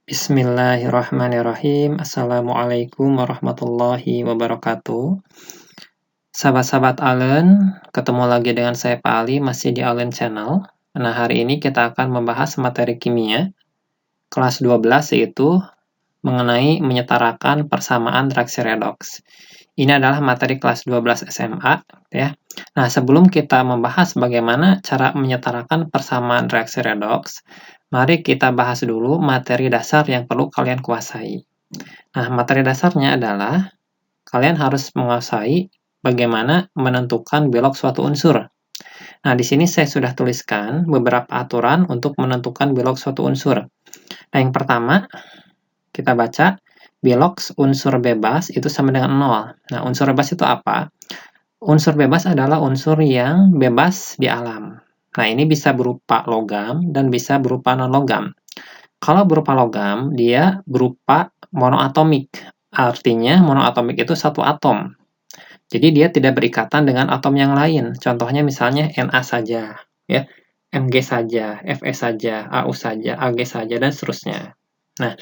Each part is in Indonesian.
Bismillahirrahmanirrahim. Assalamualaikum warahmatullahi wabarakatuh. Sahabat-sahabat Allen, ketemu lagi dengan saya Pak Ali, masih di Allen Channel. Nah, hari ini kita akan membahas materi kimia kelas 12, yaitu mengenai menyetarakan persamaan reaksi redoks. Ini adalah materi kelas 12 SMA, ya. Nah, sebelum kita membahas bagaimana cara menyetarakan persamaan reaksi redoks, mari kita bahas dulu materi dasar yang perlu kalian kuasai. Nah, materi dasarnya adalah kalian harus menguasai bagaimana menentukan belok suatu unsur. Nah, di sini saya sudah tuliskan beberapa aturan untuk menentukan belok suatu unsur. Nah, yang pertama, kita baca belok unsur bebas itu sama dengan 0. Nah, unsur bebas itu apa? Unsur bebas adalah unsur yang bebas di alam. Nah, ini bisa berupa logam dan bisa berupa non-logam. Kalau berupa logam, dia berupa monoatomik. Artinya, monoatomik itu satu atom. Jadi, dia tidak berikatan dengan atom yang lain. Contohnya misalnya Na saja, ya, Mg saja, Fe saja, Au saja, Ag saja, dan seterusnya. Nah,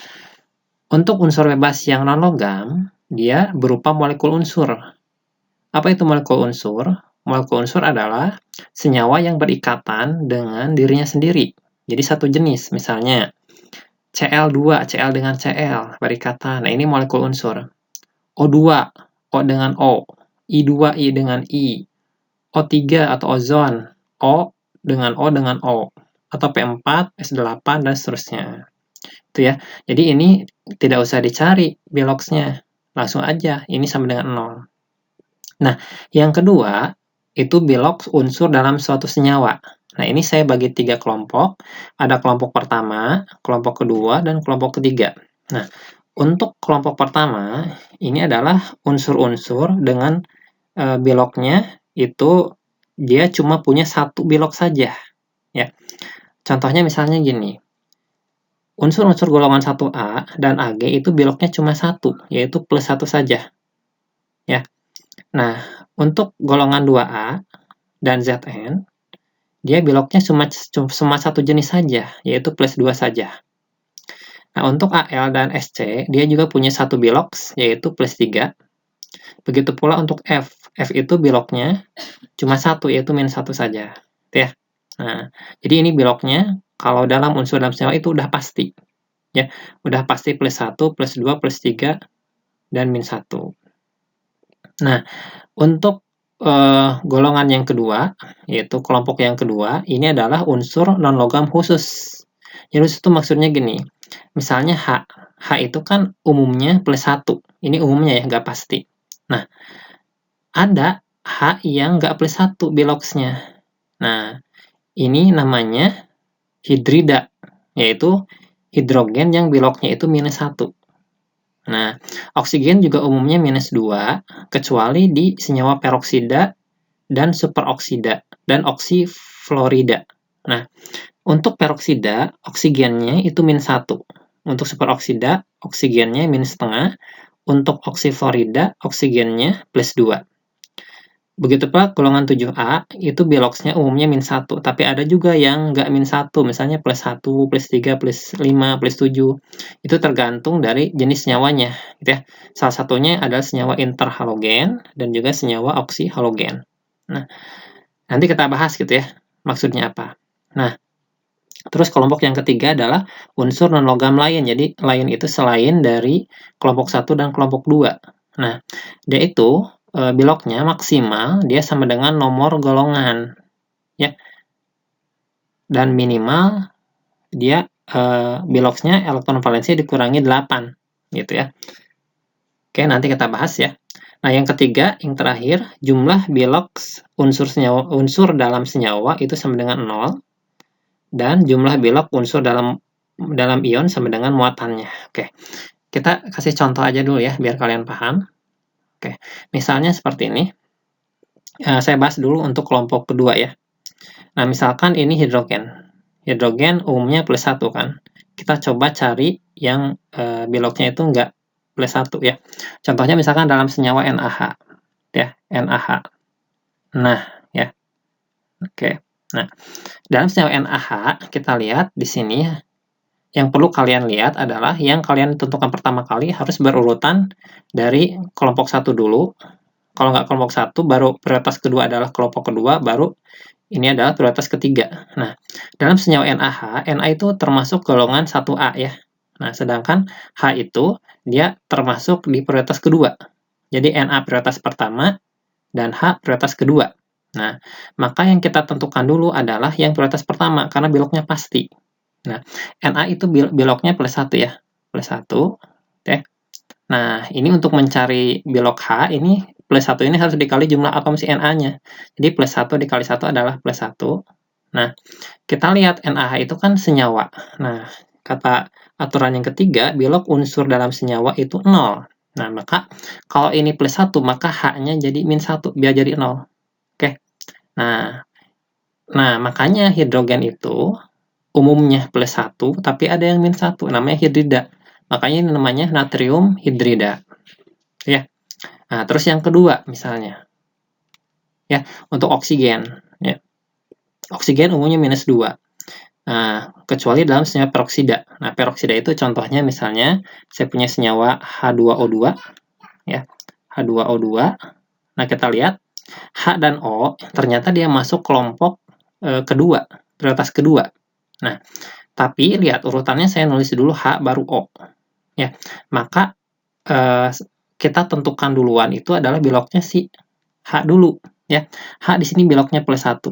untuk unsur bebas yang non-logam, dia berupa molekul unsur. Apa itu molekul unsur? Molekul unsur adalah senyawa yang berikatan dengan dirinya sendiri. Jadi satu jenis, misalnya Cl2, Cl dengan Cl, berikatan. Nah, ini molekul unsur. O2, O dengan O. I2, I dengan I. O3 atau ozon, O dengan O. Atau P4, S8, dan seterusnya. Itu ya. Jadi ini tidak usah dicari biloksnya. Langsung aja, ini sama dengan 0. Nah, yang kedua, itu biloks unsur dalam suatu senyawa. Nah, ini saya bagi 3 kelompok. Ada kelompok pertama, kelompok kedua, dan kelompok ketiga. Nah, untuk kelompok pertama, ini adalah unsur-unsur dengan biloknya itu dia cuma punya satu bilok saja. Ya. Contohnya misalnya gini. Unsur-unsur golongan 1A dan Ag itu biloknya cuma satu, yaitu plus 1 saja. Ya. Nah, untuk golongan 2A dan Zn, dia biloknya cuma satu jenis saja, yaitu plus 2 saja. Nah, untuk Al dan Sc, dia juga punya satu bilok, yaitu plus 3. Begitu pula untuk F. F itu biloknya cuma satu, yaitu minus 1 saja. Ya. Nah, jadi ini biloknya, kalau dalam unsur dalam senyawa itu udah pasti. Ya, udah pasti plus 1, plus 2, plus 3, dan minus 1. Nah, untuk golongan yang kedua, yaitu kelompok yang kedua, ini adalah unsur non-logam khusus. Jadi itu maksudnya gini, misalnya H. H itu kan umumnya plus 1. Ini umumnya ya, nggak pasti. Nah, ada H yang nggak plus 1 biloksnya. Nah, ini namanya hidrida, yaitu hidrogen yang biloknya itu minus 1. Nah, oksigen juga umumnya minus 2, kecuali di senyawa peroksida dan superoksida, dan oksifluorida. Nah, untuk peroksida, oksigennya itu minus 1. Untuk superoksida, oksigennya minus setengah. Untuk oksifluorida, oksigennya plus 2. Begitu pula golongan 7A, itu biloksnya umumnya minus 1, tapi ada juga yang nggak minus 1, misalnya plus 1, plus 3, plus 5, plus 7. Itu tergantung dari jenis senyawanya. Gitu ya. Salah satunya adalah senyawa interhalogen dan juga senyawa oksihalogen. Nah, nanti kita bahas gitu ya, maksudnya apa. Nah, terus kelompok yang ketiga adalah unsur non-logam lain. Jadi, lain itu selain dari kelompok 1 dan kelompok 2. Nah, dia itu biloknya maksimal dia sama dengan nomor golongan, ya. Dan minimal dia biloksnya elektron valensi dikurangi 8, gitu ya. Oke, nanti kita bahas ya. Nah, yang ketiga, yang terakhir, jumlah biloks unsur dalam senyawa itu sama dengan 0, dan jumlah bilok unsur dalam ion sama dengan muatannya. Oke, kita kasih contoh aja dulu ya, biar kalian paham. Oke, misalnya seperti ini. Saya bahas dulu untuk kelompok kedua ya. Nah, misalkan ini hidrogen. Hidrogen umumnya plus 1 kan. Kita coba cari yang biloknya itu enggak plus 1 ya. Contohnya misalkan dalam senyawa NaH. Ya, NaH. Nah, ya. Oke. Nah, dalam senyawa NaH kita lihat di sini yang perlu kalian lihat adalah yang kalian tentukan pertama kali harus berurutan dari kelompok 1 dulu. Kalau nggak kelompok 1, baru prioritas kedua adalah kelompok kedua, baru ini adalah prioritas ketiga. Nah, dalam senyawa NaH, Na itu termasuk golongan 1A ya. Nah, sedangkan H itu dia termasuk di prioritas kedua. Jadi Na prioritas pertama dan H prioritas kedua. Nah, maka yang kita tentukan dulu adalah yang prioritas pertama karena beloknya pasti. Nah, Na itu beloknya plus 1 ya. Plus 1. Oke. Nah, ini untuk mencari belok H, ini plus 1 ini harus dikali jumlah atom si Na-nya. Jadi plus 1 dikali 1 adalah plus 1. Nah, kita lihat NaH itu kan senyawa. Nah, kata aturan yang ketiga, belok unsur dalam senyawa itu 0. Nah, maka kalau ini plus 1, maka H-nya jadi min 1, biar jadi 0. Oke. Nah, makanya hidrogen itu umumnya plus 1, tapi ada yang min 1, namanya hidrida. Makanya ini namanya natrium hidrida. Ya. Nah, terus yang kedua misalnya. Ya, untuk oksigen. Ya. Oksigen umumnya minus 2. Nah, kecuali dalam senyawa peroksida. Nah, peroksida itu contohnya misalnya saya punya senyawa H2O2 ya. H2O2. Nah, kita lihat H dan O ternyata dia masuk kelompok kedua, prioritas kedua. Nah, tapi lihat urutannya saya nulis dulu H baru O. Ya. Maka kita tentukan duluan itu adalah beloknya si H dulu ya. H di sini beloknya plus 1.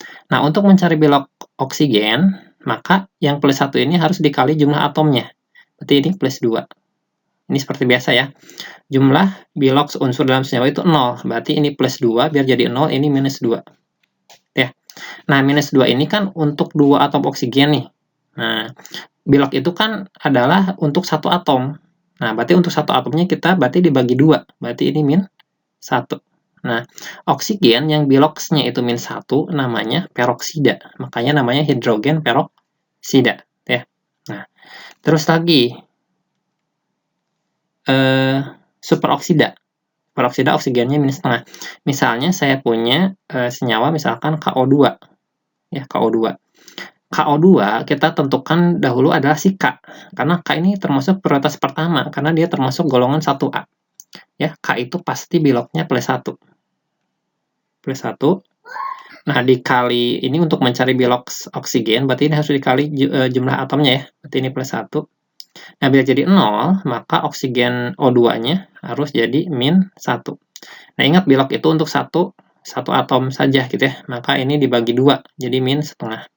Nah, untuk mencari belok oksigen, maka yang plus 1 ini harus dikali jumlah atomnya. Berarti ini plus 2. Ini seperti biasa ya. Jumlah belok unsur dalam senyawa itu 0. Berarti ini plus 2, biar jadi 0, ini minus 2. Ya. Nah, minus 2 ini kan untuk 2 atom oksigen nih. Nah, belok itu kan adalah untuk 1 atom. Nah, berarti untuk 1 atomnya kita berarti dibagi 2. Berarti ini min 1. Nah, oksigen yang biloksnya itu min 1 namanya peroksida. Makanya namanya hidrogen peroksida. Ya. Nah, terus lagi superoksida. Peroksida oksigennya minus setengah. Misalnya saya punya senyawa misalkan KO2. Ya, KO2. KO2 kita tentukan dahulu adalah si K. Karena K ini termasuk prioritas pertama. Karena dia termasuk golongan 1A. Ya, K itu pasti beloknya plus 1. Plus 1. Nah, dikali ini untuk mencari belok oksigen, berarti ini harus dikali jumlah atomnya ya. Berarti ini plus 1. Nah, bila jadi 0, maka oksigen O2-nya harus jadi min 1. Nah, ingat belok itu untuk satu atom saja gitu ya. Maka ini dibagi 2, jadi min setengah.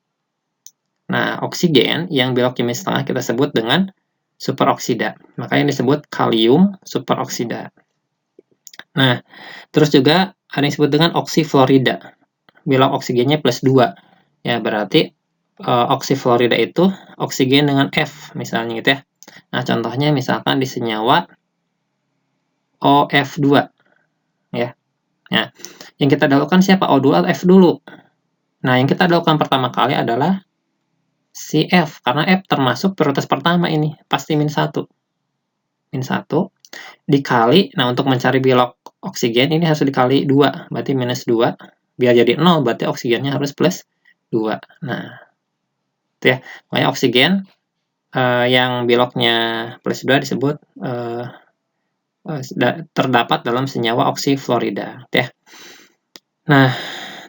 Nah, oksigen yang beloknya min setengah kita sebut dengan superoksida. Makanya disebut kalium superoksida. Nah, terus juga ada yang disebut dengan oksifluorida. Belok oksigennya plus 2. Ya, berarti oksifluorida itu oksigen dengan F, misalnya gitu ya. Nah, contohnya misalkan di senyawa OF2. Ya. Nah, yang kita dahulukan siapa? O2 atau F dulu? Nah, yang kita dahulukan pertama kali adalah si F, karena F termasuk prioritas pertama ini, pasti min 1. Min 1 dikali, nah untuk mencari belok oksigen ini harus dikali 2, berarti minus 2. Biar jadi 0, berarti oksigennya harus plus 2. Nah, itu ya. Makanya oksigen yang beloknya plus 2 disebut terdapat dalam senyawa oksifluorida. Ya. Nah,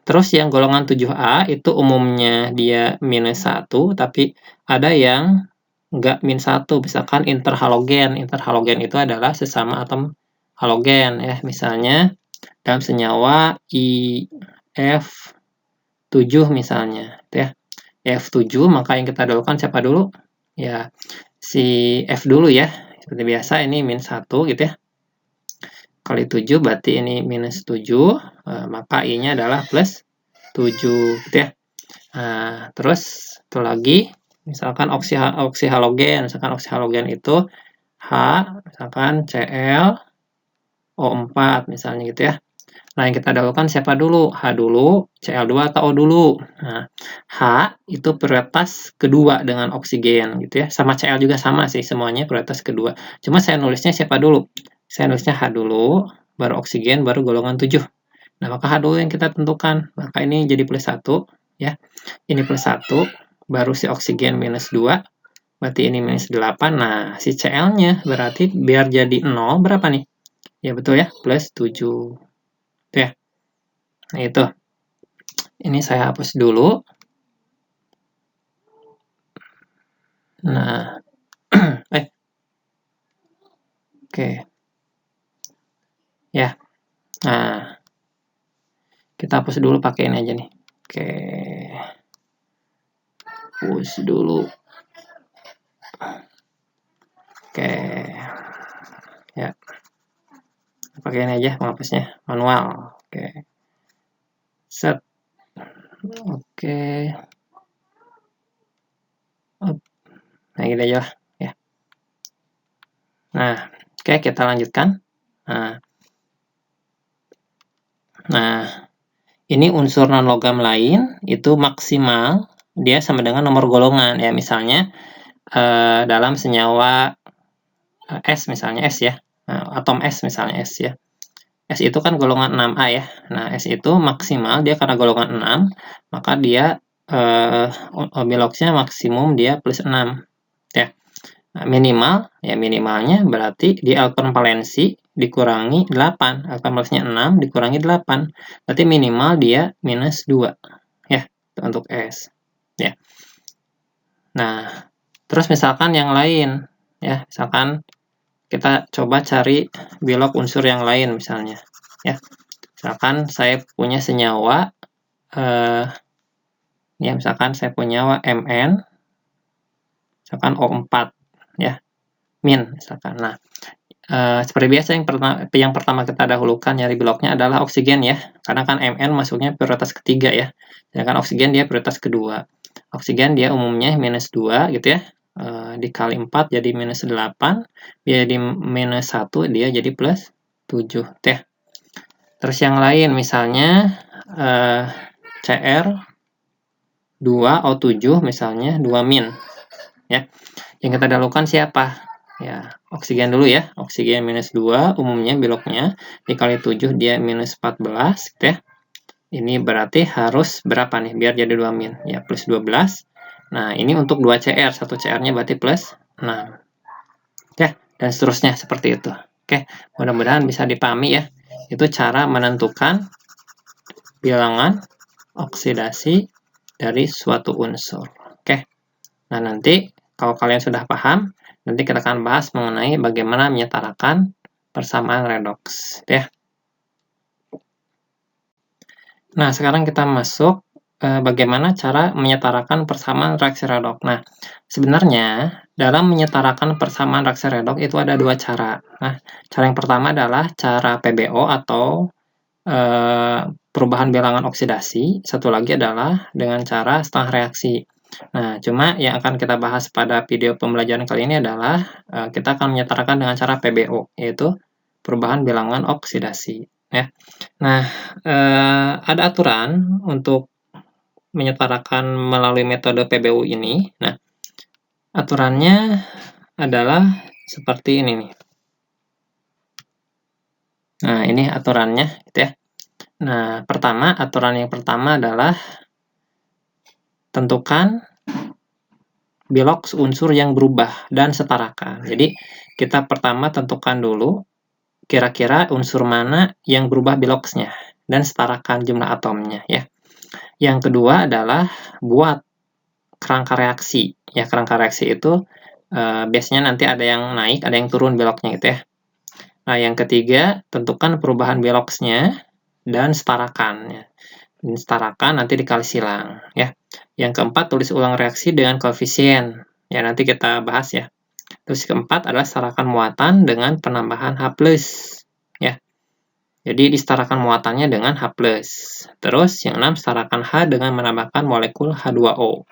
terus yang golongan 7A itu umumnya dia minus 1, tapi ada yang nggak min 1, misalkan interhalogen. Interhalogen itu adalah sesama atom halogen ya, misalnya dalam senyawa IF7 misalnya ya. IF7, maka yang kita dahulukan siapa dulu? Ya, si F dulu ya. Seperti biasa ini min 1 gitu ya. Kali 7 berarti ini minus 7, maka I-nya adalah plus 7 gitu ya. Nah, terus itu lagi misalkan oksihalogen, itu H, misalkan Cl O4 misalnya gitu ya. Nah, yang kita dahulukan siapa dulu? H dulu, Cl2 atau O dulu. Nah, H itu prioritas kedua dengan oksigen gitu ya. Sama Cl juga sama sih, semuanya prioritas kedua. Cuma saya nulisnya siapa dulu? Saya nulisnya H dulu, baru oksigen, baru golongan 7. Nah, maka H dulu yang kita tentukan. Maka ini jadi plus 1 ya. Ini plus 1. baru si oksigen minus 2, berarti ini minus 8. Nah, si Cl-nya berarti biar jadi 0 berapa nih? Ya betul ya, plus 7. Itu ya. Nah, itu. Ini saya hapus dulu. Nah, oke. Ya. Nah, kita hapus dulu pakai ini aja nih. Oke. Hapus dulu. Oke. Ya. Pakai ini aja penghapusnya, manual. Oke. Set. Oke. Nah, gitu aja lah. Ya. Nah, oke, kita lanjutkan. Nah, ini unsur non-logam lain, itu maksimal, dia sama dengan nomor golongan. Ya, misalnya, dalam senyawa S, misalnya S ya. Nah, atom S misalnya S ya. S itu kan golongan 6A ya. Nah, S itu maksimal, dia karena golongan 6, maka dia biloxnya maksimum dia plus 6. Ya. Nah, minimal, ya minimalnya berarti di elektron valensi dikurangi 8. Elektron valensinya 6 dikurangi 8. Berarti minimal dia minus 2. Ya, untuk S. Ya. Nah, terus misalkan yang lain. Ya, misalkan kita coba cari bilok unsur yang lain misalnya. Ya. Misalkan saya punya senyawa, ya misalkan saya punya Mn, misalkan O4, ya, min misalkan. Nah, seperti biasa yang pertama kita dahulukan nyari biloknya adalah oksigen ya, karena kan Mn masuknya prioritas ketiga ya, sedangkan oksigen dia prioritas kedua. Oksigen dia umumnya minus 2 gitu ya, dikali 4 jadi minus 8, jadi minus 1 dia jadi plus 7 ya. Terus yang lain misalnya Cr2O7 misalnya 2 min ya. Yang kita dahulukan siapa? Ya, oksigen dulu ya. Oksigen minus 2 umumnya biloknya dikali 7 dia minus 14 gitu ya. Ini berarti harus berapa nih biar jadi 2 min? Ya, plus 12. Nah, ini untuk 2 Cr, 1 Cr-nya berarti plus 6. Ya, dan seterusnya seperti itu. Oke, mudah-mudahan bisa dipahami ya. Itu cara menentukan bilangan oksidasi dari suatu unsur. Oke. Nah, nanti kalau kalian sudah paham, nanti kita akan bahas mengenai bagaimana menyetarakan persamaan redoks, ya. Nah, sekarang kita masuk bagaimana cara menyetarakan persamaan reaksi redoks. Nah, sebenarnya dalam menyetarakan persamaan reaksi redoks itu ada dua cara. Nah, cara yang pertama adalah cara PBO atau perubahan bilangan oksidasi. Satu lagi adalah dengan cara setengah reaksi. Nah, cuma yang akan kita bahas pada video pembelajaran kali ini adalah kita akan menyetarakan dengan cara PBO, yaitu perubahan bilangan oksidasi. Ya. Nah, ada aturan untuk menyetarakan melalui metode PBO ini. Nah, aturannya adalah seperti ini nih. Nah, ini aturannya, gitu ya. Nah, aturan yang pertama adalah tentukan biloks unsur yang berubah dan setarakan. Jadi, kita pertama tentukan dulu kira-kira unsur mana yang berubah biloksnya dan setarakan jumlah atomnya ya. Yang kedua adalah buat kerangka reaksi. Ya, kerangka reaksi itu biasanya nanti ada yang naik, ada yang turun biloknya gitu ya. Nah, yang ketiga, tentukan perubahan biloksnya dan setarakan ya. Setarakan nanti dikali silang ya. Yang keempat, tulis ulang reaksi dengan koefisien. Ya, nanti kita bahas ya. Terus keempat adalah setarakan muatan dengan penambahan H+. Ya. Jadi disetarakan muatannya dengan H+. Terus yang 6, setarakan H dengan menambahkan molekul H2O.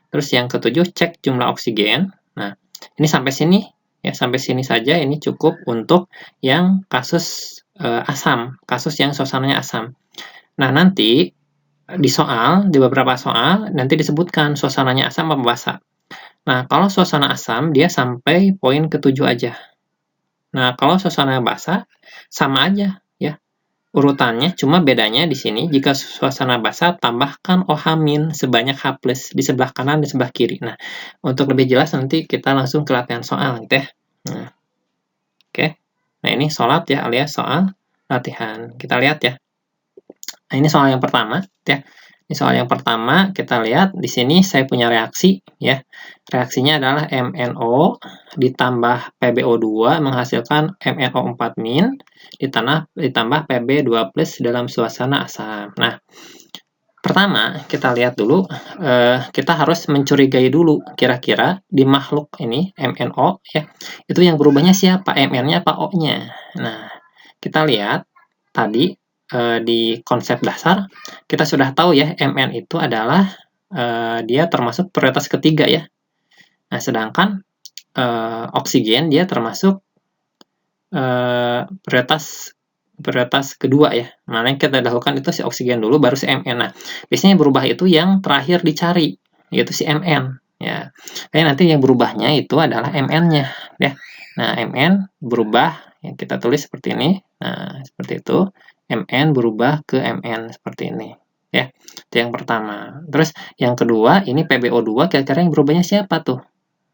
Terus yang ketujuh, cek jumlah oksigen. Nah, ini sampai sini ya, sampai sini saja ini cukup untuk yang kasus asam, kasus yang suasananya asam. Nah, nanti di beberapa soal, nanti disebutkan suasananya asam apa basa. Nah, kalau suasana asam, dia sampai poin ke-7 aja. Nah, kalau suasana basa, sama aja, ya. urutannya, cuma bedanya di sini jika suasana basah tambahkan OH- sebanyak H+ di sebelah kanan dan sebelah kiri. Nah, untuk lebih jelas nanti kita langsung ke latihan soal gitu ya. Nah, oke. Nah, ini sholat ya alias soal latihan. Kita lihat ya. Nah, ini soal yang pertama ya. Ini soal yang pertama, kita lihat di sini saya punya reaksi ya. Reaksinya adalah MnO ditambah PbO2 menghasilkan MnO4- ditambah Pb2+ dalam suasana asam. Nah, pertama kita lihat dulu, kita harus mencurigai dulu kira-kira di makhluk ini MnO ya, itu yang berubahnya siapa? Mn-nya apa O-nya? Nah, kita lihat tadi di konsep dasar kita sudah tahu ya, Mn itu adalah dia termasuk prioritas ketiga ya. Nah, sedangkan oksigen dia termasuk prioritas kedua ya. Mana yang kita dahulukan itu si oksigen dulu, baru si Mn. Nah, biasanya yang berubah itu yang terakhir dicari, yaitu si Mn ya. Tapi nanti yang berubahnya itu adalah Mn-nya ya. Nah, Mn berubah, yang kita tulis seperti ini. Nah, seperti itu. Mn berubah ke Mn seperti ini ya. Itu yang pertama. Terus yang kedua, ini PbO2 kira-kira yang berubahnya siapa tuh?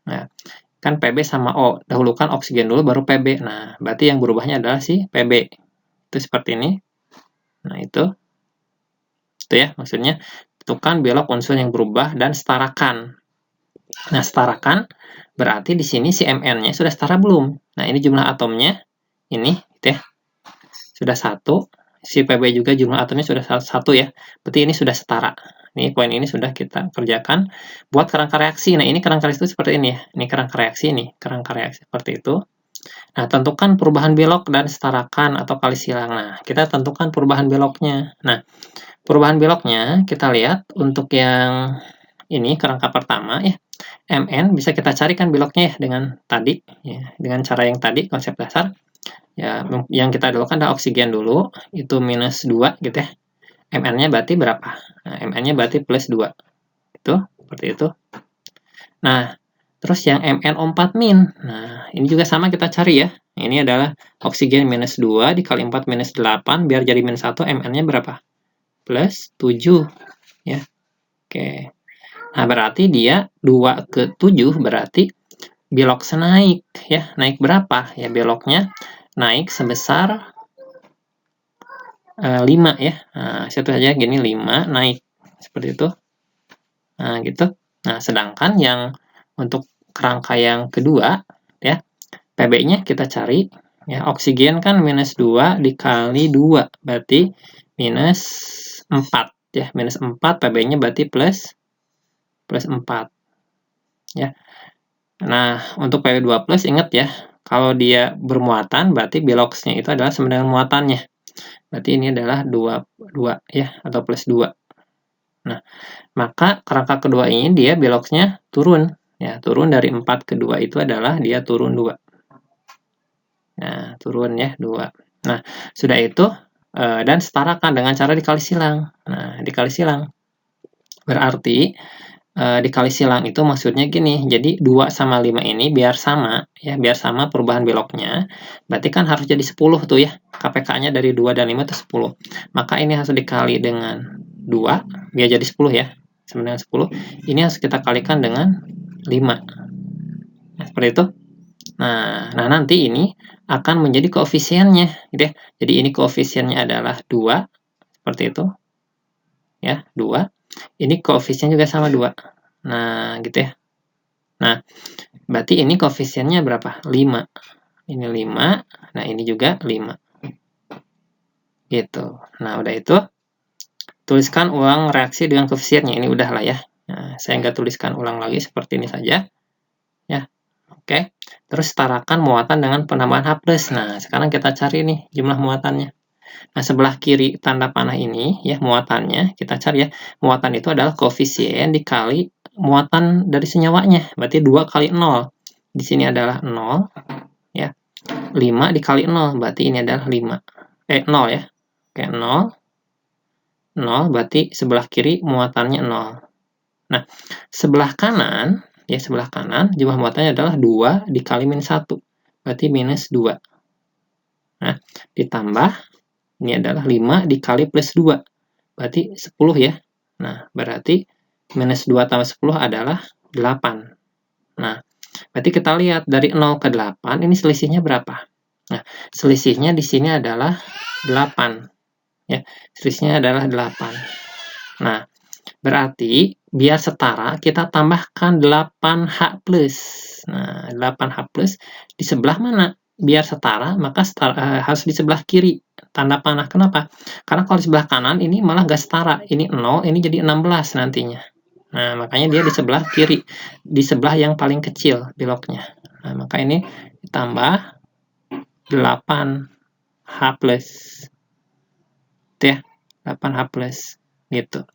Nah, kan Pb sama O. Dahulukan oksigen dulu baru Pb. Nah, berarti yang berubahnya adalah si Pb. Itu seperti ini. Nah, itu ya maksudnya. Tentukan belok unsur yang berubah dan setarakan. Nah, setarakan berarti di sini si Mn-nya sudah setara belum? Nah, ini jumlah atomnya. Ini gitu ya. Sudah 1, si Pb juga jumlah atomnya sudah 1 ya, berarti ini sudah setara. Ini poin ini sudah kita kerjakan. Buat kerangka reaksi, nah ini kerangka reaksi itu seperti ini ya, ini kerangka reaksi nih, kerangka reaksi seperti itu. Nah, tentukan perubahan belok dan setarakan atau kali silang. Nah, kita tentukan perubahan beloknya. Nah, perubahan beloknya kita lihat untuk yang ini kerangka pertama ya, Mn bisa kita carikan beloknya ya dengan tadi ya, dengan cara yang tadi konsep dasar. Ya, yang kita dahulukan adalah oksigen dulu, itu -2 gitu ya. Mn-nya berarti berapa? Nah, Mn-nya berarti +2. Itu, seperti itu. Nah, terus yang MnO4-. Nah, ini juga sama kita cari ya. Ini adalah oksigen -2 dikali 4 -8, biar jadi -1, Mn-nya berapa? +7. Ya, oke. Nah, berarti dia 2 ke 7, berarti belok senaik ya. Naik berapa? Ya, beloknya naik sebesar 5 ya. Nah, satu saja gini 5 naik seperti itu. Nah, gitu. Nah, sedangkan yang untuk kerangka yang kedua ya, Pb-nya kita cari ya, oksigen kan -2 dikali 2 berarti -4 ya. -4 Pb-nya berarti +4 ya. Nah, untuk Pb2+ ingat ya, kalau dia bermuatan berarti beloknya itu adalah sama dengan muatannya. Berarti ini adalah 2 ya, atau +2. Nah, maka kerangka kedua ini dia beloknya turun. Ya, turun dari 4 ke 2 itu adalah dia turun 2. Nah, turun ya, 2. Nah, sudah itu, dan setarakan dengan cara dikali silang. Nah, dikali silang. Berarti, dikali silang itu maksudnya gini, jadi 2 sama 5 ini biar sama, ya, biar sama perubahan beloknya, berarti kan harus jadi 10 tuh ya, KPK-nya dari 2 dan 5 itu 10. Maka ini harus dikali dengan 2, biar jadi 10 ya, sama dengan 10. Ini harus kita kalikan dengan 5. Nah, seperti itu. Nah, nanti ini akan menjadi koefisiennya, gitu ya. Jadi ini koefisiennya adalah 2, seperti itu. Ya, 2. Ini koefisien juga sama 2. Nah, gitu ya. Nah, berarti ini koefisiennya berapa? 5. Ini 5, nah ini juga 5. Gitu. Nah, udah itu, tuliskan ulang reaksi dengan koefisiennya. Ini udah lah ya. Nah, saya nggak tuliskan ulang lagi, seperti ini saja. Ya, oke. Terus setarakan muatan dengan penambahan H+. Nah, sekarang kita cari nih jumlah muatannya. Nah, sebelah kiri tanda panah ini ya, muatannya kita cari ya. Muatan itu adalah koefisien dikali muatan dari senyawanya. Berarti 2 kali 0. Di sini adalah 0 ya. 5 dikali 0 berarti ini adalah 5. 0 ya. Oke, 0. 0 berarti sebelah kiri muatannya 0. Nah, sebelah kanan ya, sebelah kanan jumlah muatannya adalah 2 dikali -1. Berarti -2. Nah, ditambah Ini adalah 5 dikali plus 2. Berarti 10 ya. Nah, berarti minus 2 tambah 10 adalah 8. Nah, berarti kita lihat dari 0 ke 8, ini selisihnya berapa? Nah, selisihnya di sini adalah 8. Ya, selisihnya adalah 8. Nah, berarti biar setara, kita tambahkan 8H+. Nah, 8H+ di sebelah mana? Biar setara, maka harus di sebelah kiri. Tanda panah. Kenapa? Karena kalau di sebelah kanan, ini malah nggak setara. Ini 0, ini jadi 16 nantinya. Nah, makanya dia di sebelah kiri. Di sebelah yang paling kecil beloknya. Nah, maka ini ditambah 8H+. Itu ya, 8H+. Gitu.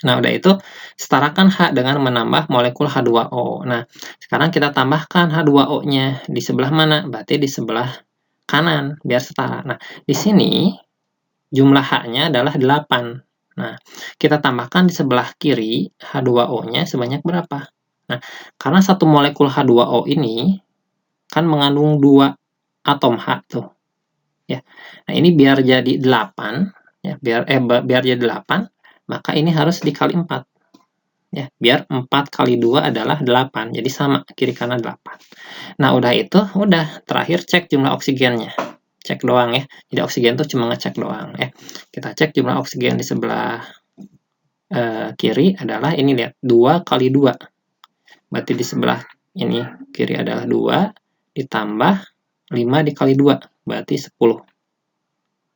Nah, udah itu, setarakan H dengan menambah molekul H2O. Nah, sekarang kita tambahkan H2O-nya. Di sebelah mana? Berarti di sebelah kanan, biar setara. Nah, di sini jumlah H-nya adalah 8. Nah, kita tambahkan di sebelah kiri, H2O-nya sebanyak berapa? Nah, karena satu molekul H2O ini kan mengandung 2 atom H tuh. Ya. Nah, ini biar jadi 8, ya, biar jadi 8, maka ini harus dikali 4. Ya, biar 4 kali 2 adalah 8. Jadi sama, kiri kanan 8. Nah, udah itu, udah. Terakhir cek jumlah oksigennya. Cek doang ya. Jadi oksigen tuh cuma ngecek doang ya. Kita cek jumlah oksigen di sebelah kiri adalah, ini lihat, 2 kali 2. Berarti di sebelah ini kiri adalah 2, ditambah 5 dikali 2, berarti 10.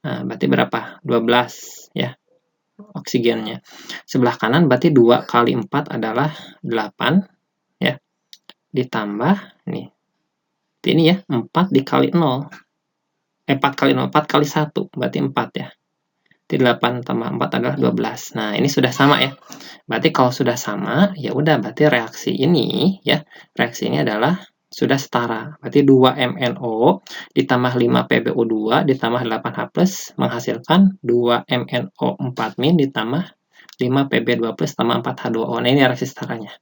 Nah, berarti berapa? 12 ya oksigennya. Sebelah kanan berarti 2 kali 4 adalah 8 ya. Ditambah nih. Ini ya, 4 dikali 0. 4 kali 0, 4 kali 1 berarti 4 ya. Jadi 8 tambah 4 adalah 12. Nah, ini sudah sama ya. Berarti kalau sudah sama, ya udah, berarti reaksi ini ya, reaksi ini adalah sudah setara. Berarti 2MnO ditambah 5PbO2 ditambah 8H+ menghasilkan 2MnO4- ditambah 5Pb2+ tambah 4H2O. Nah, ini reaksi setaranya.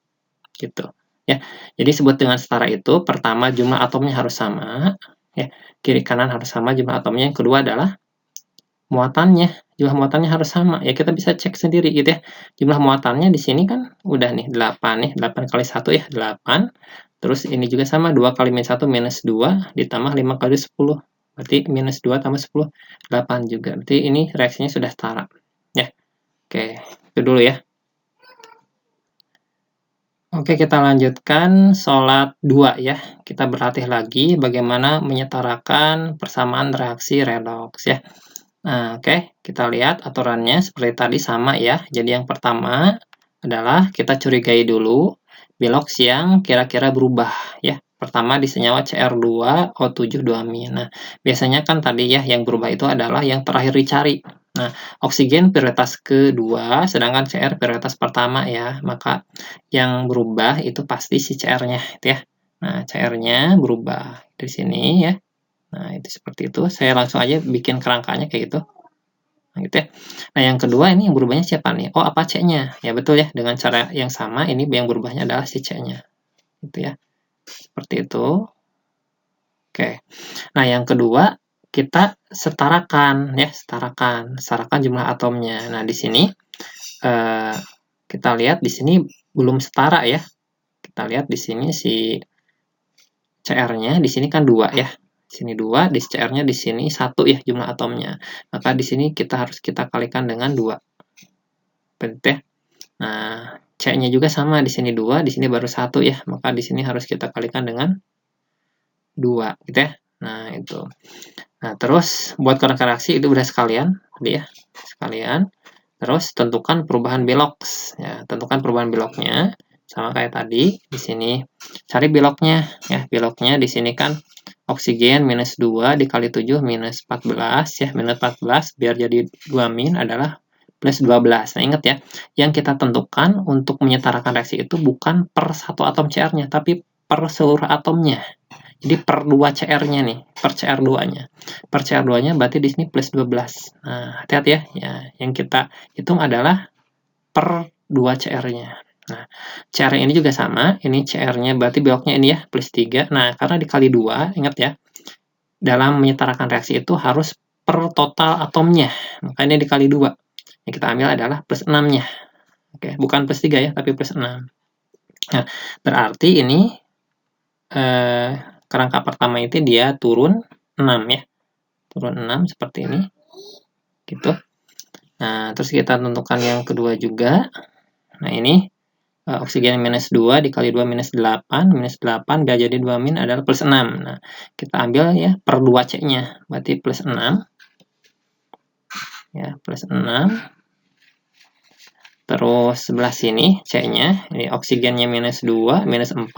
Gitu. Ya. Jadi sebut dengan setara itu, pertama jumlah atomnya harus sama, ya. Kiri kanan harus sama jumlah atomnya. Yang kedua adalah muatannya. Jumlah muatannya harus sama. Ya, kita bisa cek sendiri gitu ya. Jumlah muatannya di sini kan udah nih 8 nih, 8 kali 1 ya, 8. Terus ini juga sama, 2 kali minus 1 minus 2 ditambah 5 kali 10. Berarti minus 2 tambah 10, 8 juga. Berarti ini reaksinya sudah setara. Ya. Oke, itu dulu ya. Oke, kita lanjutkan sholat 2 ya. Kita berlatih lagi bagaimana menyetarakan persamaan reaksi redoks ya. Nah, oke, kita lihat aturannya seperti tadi sama ya. Jadi yang pertama adalah kita curigai dulu biloks yang kira-kira berubah ya. Pertama di senyawa Cr2O7 2-. Nah, biasanya kan tadi ya yang berubah itu adalah yang terakhir dicari. Nah, oksigen prioritas kedua, sedangkan Cr prioritas pertama ya. Maka yang berubah itu pasti si Cr-nya itu ya. Nah, Cr-nya berubah di sini ya. Nah, itu seperti itu. Saya langsung aja bikin kerangkanya kayak gitu. Nah, gitu ya. Nah, yang kedua ini yang berubahnya siapa nih? Oh, apa C-nya? Ya, betul ya. Dengan cara yang sama, ini yang berubahnya adalah si C-nya. Gitu ya. Seperti itu. Oke. Nah, yang kedua, kita setarakan ya. Setarakan jumlah atomnya. Nah, di sini kita lihat di sini belum setara ya. Kita lihat di sini si Cr-nya di sini kan 2 ya. Di sini 2, di Cr-nya di sini 1 ya jumlah atomnya. Maka di sini harus kita kalikan dengan 2. Betul ya? Nah, C-nya juga sama, di sini 2, di sini baru 1 ya. Maka di sini harus kita kalikan dengan 2 gitu ya. Nah, itu. Nah, terus buat kerangka reaksi itu udah sekalian tadi ya. Sekalian. Terus tentukan perubahan biloks ya, tentukan perubahan biloknya sama kayak tadi. Di sini cari biloknya ya. Biloknya di sini kan oksigen minus 2 dikali 7 minus 14 ya, minus 14 biar jadi 2- adalah plus 12. Nah, ingat ya, yang kita tentukan untuk menyetarakan reaksi itu bukan per satu atom Cr-nya, tapi per seluruh atomnya. Jadi per 2 Cr-nya nih, per Cr2-nya. Per Cr2-nya berarti di sini plus 12. Nah, hati-hati ya. Ya, yang kita hitung adalah per 2 Cr-nya. Nah, Cr ini juga sama, ini Cr-nya berarti biloknya ini ya, plus 3. Nah, karena dikali 2, ingat ya, dalam menyetarakan reaksi itu harus per total atomnya. Makanya dikali 2. Yang kita ambil adalah plus 6-nya. Oke, bukan plus 3 ya, tapi plus 6. Nah, berarti ini kerangka pertama itu dia turun 6 ya. Turun 6 seperti ini. Gitu. Nah, terus kita tentukan yang kedua juga. Nah, ini oksigen minus 2 dikali 2 minus 8. Minus 8 biar jadi 2 min adalah plus 6. Nah, kita ambil ya per 2C-nya. Berarti plus 6. Ya, plus 6. Terus sebelah sini C-nya, ini oksigennya minus 2, minus 4,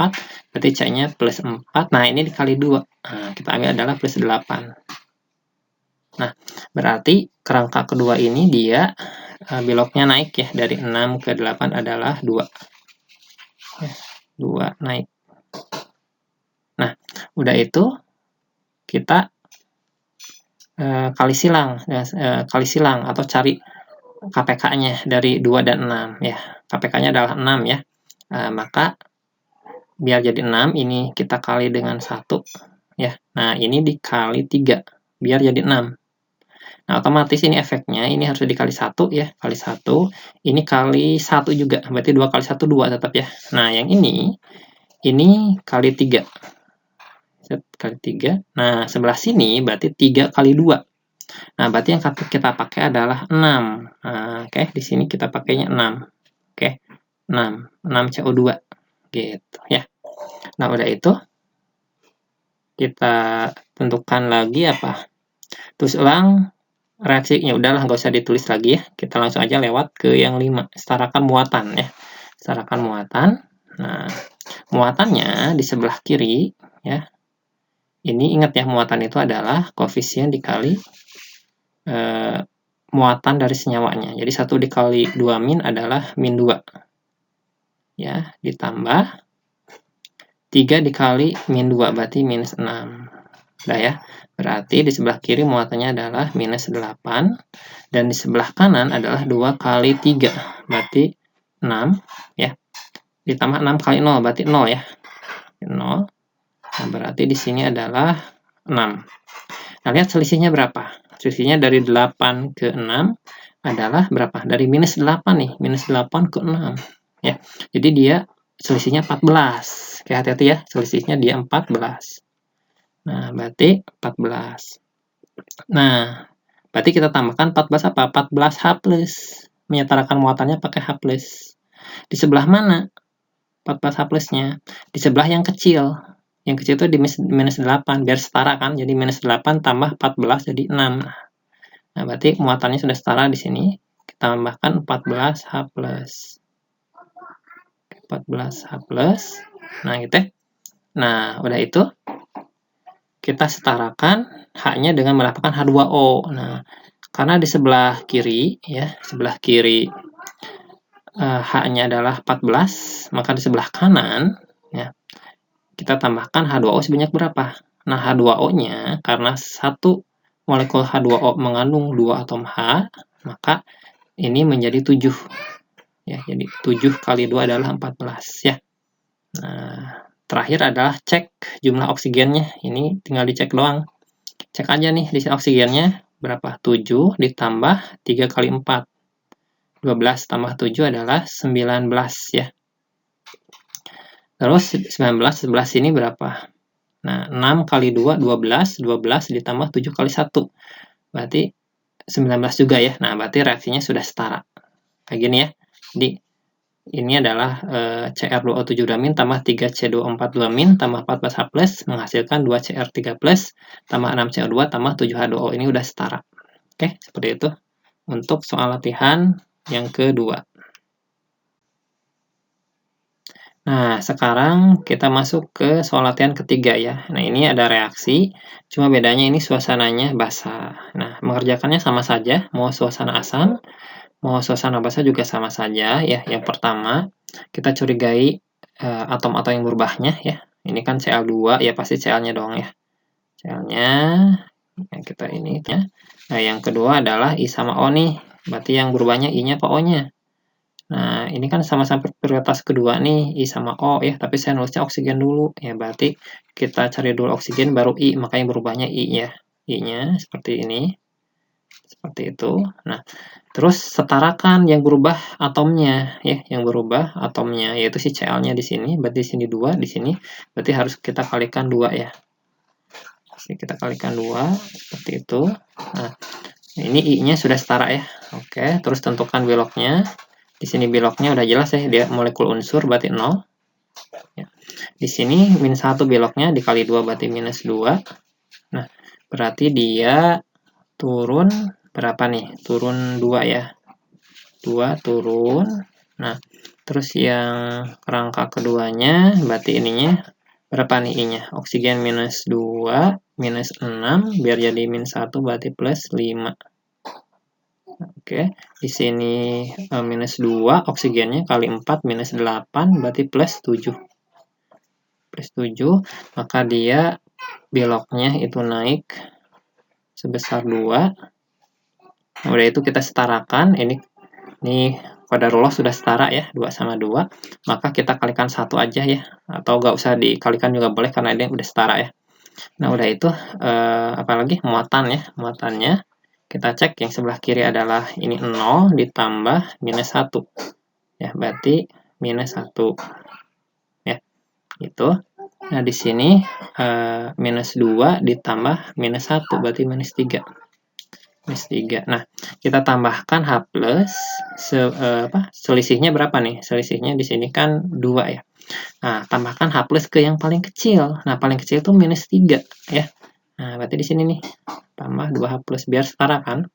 berarti C-nya plus 4. Nah, ini dikali 2. Nah, kita ambil adalah plus 8. Nah, berarti kerangka kedua ini dia beloknya naik ya, dari 6 ke 8 adalah 2. Ya, 2 naik. Nah, udah itu kita kali silang atau cari KPK-nya dari 2 dan 6 ya. KPK-nya adalah 6 ya. Maka biar jadi 6 ini kita kali dengan 1 ya. Nah, ini dikali 3 biar jadi 6. Nah, otomatis ini efeknya ini harus dikali 1 ya, kali 1. Ini kali 1 juga. Berarti 2 kali 1 2 tetap ya. Nah, yang ini kali 3. Kali 3. Nah, sebelah sini berarti 3 kali 2. Nah, berarti yang kita pakai adalah 6. Nah, oke, di sini kita pakainya 6. Oke, 6 CO2 gitu ya. Nah, udah itu kita tentukan lagi apa? Terus ulang reaksinya, udahlah nggak usah ditulis lagi ya. Kita langsung aja lewat ke yang 5, setarakan muatan ya. Setarakan muatan. Nah, muatannya di sebelah kiri ya. Ini ingat ya, muatan itu adalah koefisien dikali muatan dari senyawanya. Jadi 1 dikali 2 min adalah min 2. Ya, ditambah 3 dikali min 2 berarti minus 6. Udah ya. Berarti di sebelah kiri muatannya adalah minus 8 dan di sebelah kanan adalah 2 kali 3 berarti 6 ya. Ditambah 6 kali 0 berarti 0 ya. 0. Nah, berarti di sini adalah 6. Nah, lihat selisihnya berapa? Selisihnya dari 8 ke 6 adalah berapa? Dari minus 8 nih, minus 8 ke 6. Ya. Jadi dia selisihnya 14. Oke, hati-hati ya, selisihnya dia 14. Nah, berarti 14. Nah, berarti kita tambahkan 14 apa? 14H+. Menyetarakan muatannya pakai H+. Di sebelah mana 14H+-nya? Di sebelah yang kecil. Yang kecil itu di minus 8, biar setara kan. Jadi minus 8 tambah 14 jadi 6. Nah, berarti muatannya sudah setara di sini. Kita tambahkan 14H+. 14H+. Nah, gitu ya. Nah, udah itu kita setarakan H-nya dengan mendapatkan H2O. Nah, karena di sebelah kiri ya, sebelah kiri H-nya adalah 14, maka di sebelah kanan ya, kita tambahkan H2O sebanyak berapa? Nah, H2O-nya karena satu molekul H2O mengandung 2 atom H, maka ini menjadi 7. Ya, jadi 7 kali 2 adalah 14 ya. Nah, terakhir adalah cek jumlah oksigennya. Ini tinggal dicek doang. Cek aja nih di oksigennya berapa? 7 ditambah 3 kali 4. 12 tambah 7 adalah 19 ya. Terus 19 sebelah sini berapa? Nah, 6 kali 2, 12. 12 ditambah 7 kali 1. Berarti 19 juga ya. Nah, berarti reaksinya sudah setara. Kayak gini ya. Jadi, ini adalah Cr2O7- tambah 3C2O42- tambah 14H+, menghasilkan 2Cr3+, tambah 6CO2, tambah 7H2O. Ini udah setara. Oke, seperti itu. Untuk soal latihan yang kedua. Nah, sekarang kita masuk ke soal latihan ketiga ya. Nah, ini ada reaksi, cuma bedanya ini suasananya basah. Nah, mengerjakannya sama saja, mau suasana asam, mau suasana basah juga sama saja ya. Yang pertama, kita curigai atom-atom yang berubahnya ya. Ini kan Cl2, ya pasti Cl-nya dong ya. Cl-nya, yang kita ini ya. Nah, yang kedua adalah I sama O nih. Berarti yang berubahnya I-nya apa O-nya? Nah, ini kan sama-sama prioritas kedua nih, I sama O ya, tapi saya nulisnya oksigen dulu. Ya, berarti kita cari dulu oksigen baru I, makanya berubahnya I ya. I-nya seperti ini. Seperti itu. Nah, terus setarakan yang berubah atomnya ya, yang berubah atomnya yaitu si Cl-nya di sini, berarti di sini 2, di sini berarti harus kita kalikan 2 ya. Jadi kita kalikan 2 seperti itu. Nah, ini I-nya sudah setara ya. Oke, terus tentukan beloknya. Di sini beloknya udah jelas ya, dia molekul unsur berarti 0. Ya. Di sini min 1 beloknya dikali 2 berarti minus 2. Nah, berarti dia turun berapa nih? Turun 2 ya. 2 turun. Nah, terus yang kerangka keduanya berarti ininya berapa nih I-nya? Oksigen minus 2, minus 6, biar jadi min 1 berarti plus 5. Oke, di sini minus 2, oksigennya kali 4, minus 8, berarti plus 7. Plus 7, maka dia beloknya itu naik sebesar 2. Nah, udah itu kita setarakan, ini qadarullah sudah setara ya, 2 sama 2, maka kita kalikan 1 aja ya, atau nggak usah dikalikan juga boleh karena ini udah setara ya. Nah, udah itu apalagi muatan ya, muatannya kita cek yang sebelah kiri adalah ini 0 ditambah minus 1 ya, berarti minus 1 ya, gitu. Nah, di sini minus 2 ditambah minus 1 berarti minus 3. Minus 3. Nah, kita tambahkan H+, selisihnya berapa nih? Selisihnya di sini kan 2 ya. Nah, tambahkan H+ ke yang paling kecil. Nah, paling kecil itu minus 3 ya. Nah, berarti di sini nih, tambah 2H+, biar setara kan.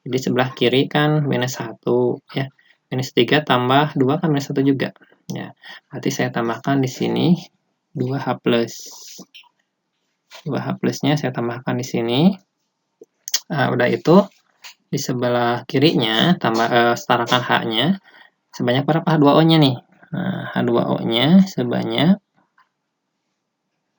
Jadi sebelah kiri kan minus 1 ya. Minus 3 tambah 2 kan minus 1 juga. Ya, berarti saya tambahkan di sini 2H+. 2H+-nya saya tambahkan di sini. Udah itu di sebelah kirinya setarakan H-nya sebanyak berapa H2O-nya nih. Nah, H2O-nya sebanyak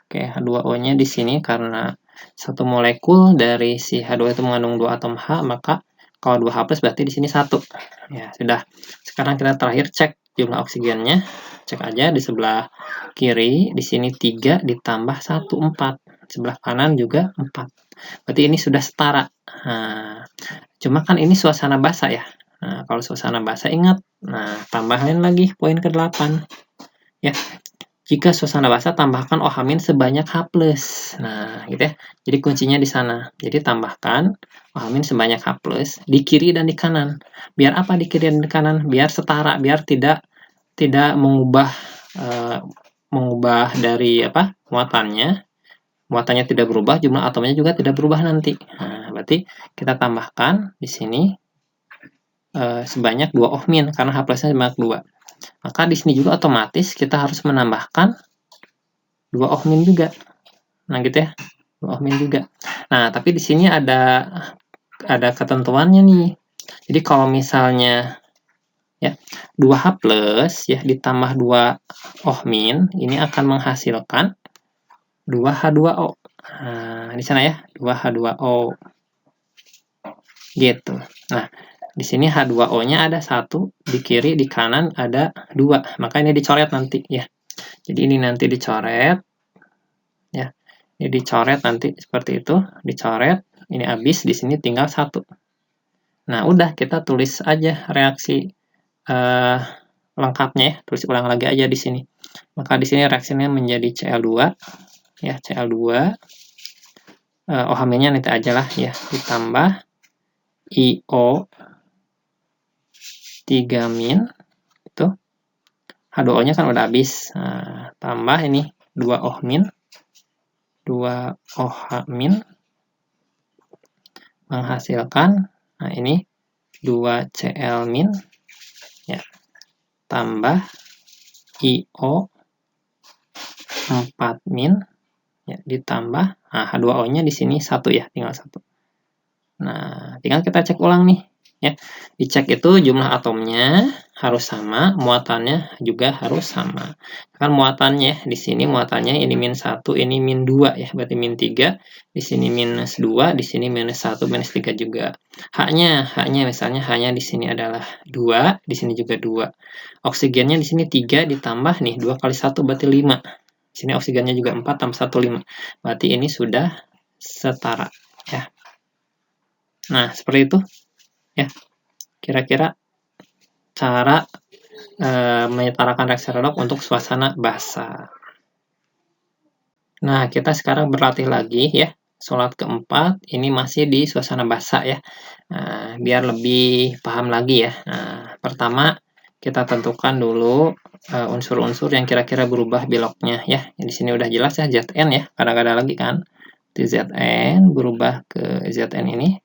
H2O-nya di sini karena satu molekul dari si H2 itu mengandung 2 atom H, maka kalau 2H+ berarti di sini 1. Ya, sudah. Sekarang kita terakhir cek jumlah oksigennya. Cek aja di sebelah kiri, di sini 3 ditambah 1, 4. Sebelah kanan juga 4. Berarti ini sudah setara. Nah, cuma kan ini suasana basah ya. Nah, kalau suasana basah ingat, nah tambahin lagi poin ke-8. Ya. Jika suasana basah tambahkan OH- sebanyak H+. Nah, gitu ya. Jadi kuncinya di sana. Jadi tambahkan OH- sebanyak H+ di kiri dan di kanan. Biar apa di kiri dan di kanan? Biar setara, biar tidak mengubah dari muatannya. Muatannya tidak berubah, jumlah atomnya juga tidak berubah nanti. Nah, berarti kita tambahkan di sini sebanyak 2 ohmin karena H+-nya sebanyak 2. Maka di sini juga otomatis kita harus menambahkan 2 ohmin juga. Nah, gitu ya. 2 ohmin juga. Nah, tapi di sini ada ketentuannya nih. Jadi kalau misalnya ya 2H+ ya ditambah 2 ohmin ini akan menghasilkan 2H2O. Nah, di sana ya, 2H2O. Gitu. Nah, di sini H2O-nya ada 1, di kiri, di kanan ada 2. Maka ini dicoret nanti ya. Jadi ini nanti dicoret. Ya. Ini dicoret nanti seperti itu, dicoret. Ini habis, di sini tinggal 1. Nah, udah kita tulis aja reaksi lengkapnya ya. Tulis ulang lagi aja di sini. Maka di sini reaksinya menjadi Cl2 ya, Cl2. OH-nya nanti aja lah ya, ditambah IO 3- itu H2O-nya kan udah habis. Nah, tambah ini 2 OH-, 2 OH- menghasilkan nah ini 2 Cl- ya. Tambah IO 4- ya, ditambah H2O-nya di sini 1 ya, tinggal 1. Nah, tinggal kita cek ulang nih ya. Dicek itu jumlah atomnya harus sama, muatannya juga harus sama. Kan muatannya di sini muatannya ini min 1, ini min 2 ya, berarti min 3. Di sini minus 2, di sini minus 1, minus 3 juga. H-nya misalnya H-nya di sini adalah 2, di sini juga 2. Oksigennya di sini 3 ditambah nih 2 kali 1 berarti 5. Di sini oksigennya juga 4 tambah 1 5. Berarti ini sudah setara ya. Nah, seperti itu ya. Kira-kira cara menyetarakan reaksi redox untuk suasana basah. Nah, kita sekarang berlatih lagi ya. Sholat keempat, ini masih di suasana basah ya. Nah, biar lebih paham lagi ya. Nah, pertama kita tentukan dulu unsur-unsur yang kira-kira berubah beloknya ya. Di sini udah jelas ya, Zn ya. Kadang-kadang lagi kan. Zn berubah ke Zn ini.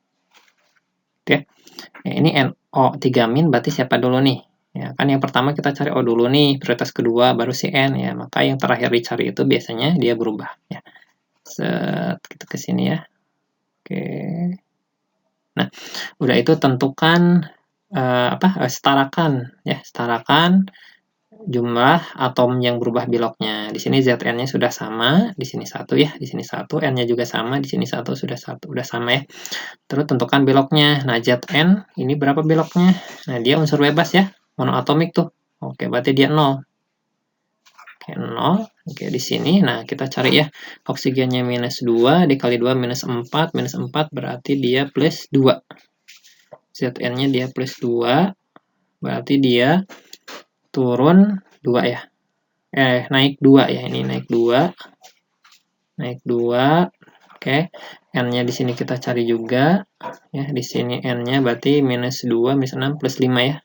Oke. Nah, ini NO3- berarti siapa dulu nih? Ya, kan yang pertama kita cari O dulu nih, prioritas kedua baru si N ya. Maka yang terakhir dicari itu biasanya dia berubah ya. Set kita ke sini ya. Oke. Nah, udah itu tentukan setarakan ya, setarakan jumlah atom yang berubah beloknya. Di sini Zn-nya sudah sama, di sini 1 ya, di sini 1, N-nya juga sama, di sini 1 sudah 1, udah sama ya. Terus tentukan beloknya. Nah, Zn ini berapa beloknya? Nah, dia unsur bebas ya, monoatomik tuh. Oke, berarti dia 0. Oke, 0. Oke, di sini. Nah, kita cari ya. Oksigennya minus 2, dikali 2 minus 4. Minus 4 berarti dia plus 2. Zn-nya dia plus 2. Berarti dia turun 2 ya. Naik 2 ya. Ini naik 2. Naik 2. Oke. N-nya di sini kita cari juga. Ya, di sini N-nya berarti minus 2, minus 6, plus 5 ya.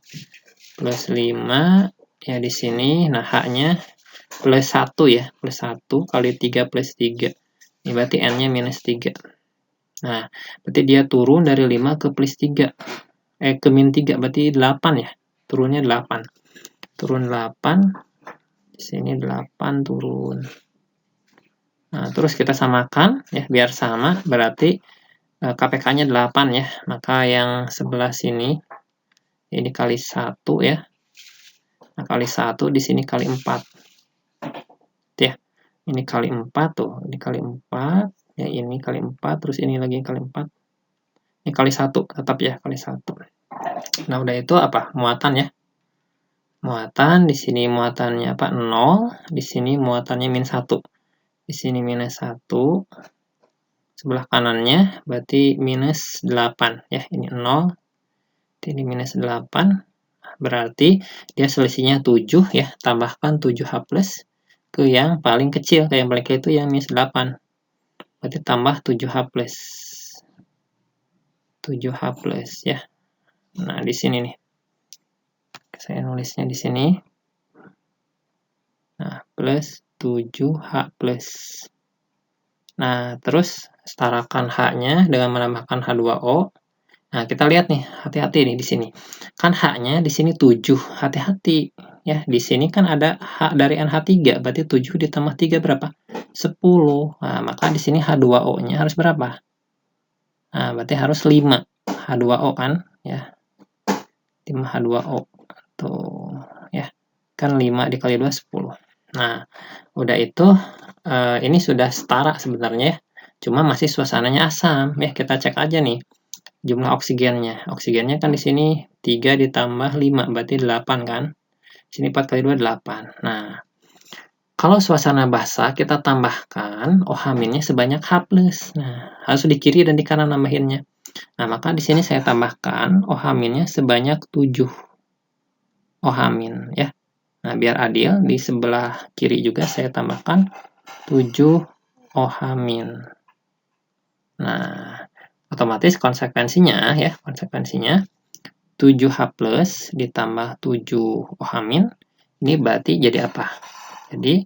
Plus 5. Ya, di sini. Nah, H-nya plus 1 ya. Plus 1 kali 3 plus 3. Ini berarti N-nya minus 3. Nah, berarti dia turun dari 5 ke plus 3. Ke min 3, berarti 8 ya. Turunnya 8. Turun 8. Di sini 8 turun. Nah, terus kita samakan ya, biar sama. Berarti KPK-nya 8 ya. Maka yang sebelah sini, ini kali 1 ya. Nah, kali 1 di sini kali 4. Ya. Ini kali 4 tuh. Ini kali 4. Ya, ini kali 4. Terus ini lagi kali 4. Ini kali 1. Tetap ya, kali 1. Nah, udah itu apa? Muatan ya. Muatan, di sini muatannya apa? 0. Di sini muatannya min 1. Di sini minus 1. Sebelah kanannya berarti minus 8. Ya, ini 0. Ini minus 8. Berarti dia selisihnya 7 ya. Tambahkan 7H plus ke yang paling kecil. Yang paling kecil itu yang minus 8. Berarti tambah 7H plus. 7H plus ya. Nah, di sini nih. Saya nulisnya di sini. Nah, plus 7H plus. Nah, terus setarakan H-nya dengan menambahkan H2O. Nah, kita lihat nih, hati-hati nih di sini. Kan H-nya di sini 7, hati-hati. Ya, di sini kan ada H dari NH3, berarti 7 ditambah 3 berapa? 10. Nah, maka di sini H2O-nya harus berapa? Nah, berarti harus 5. H2O kan, ya. 5 H2O. Tuh, ya. Kan 5 dikali 2, 10. Nah, udah itu, ini sudah setara sebenarnya ya. Cuma masih suasananya asam. Ya, kita cek aja nih. Jumlah oksigennya. Oksigennya kan di sini 3 ditambah 5, berarti 8 kan. Sini 4 kali 2, 8. Nah, kalau suasana basah, kita tambahkan OH- sebanyak H+. Nah, harus di kiri dan di kanan nambahinnya. Nah, maka di sini saya tambahkan OH- sebanyak 7 OH- ya. Nah, biar adil, di sebelah kiri juga saya tambahkan 7 OH-. Nah, otomatis konsekuensinya ya, 7H plus ditambah 7 OH-, ini berarti jadi apa? Jadi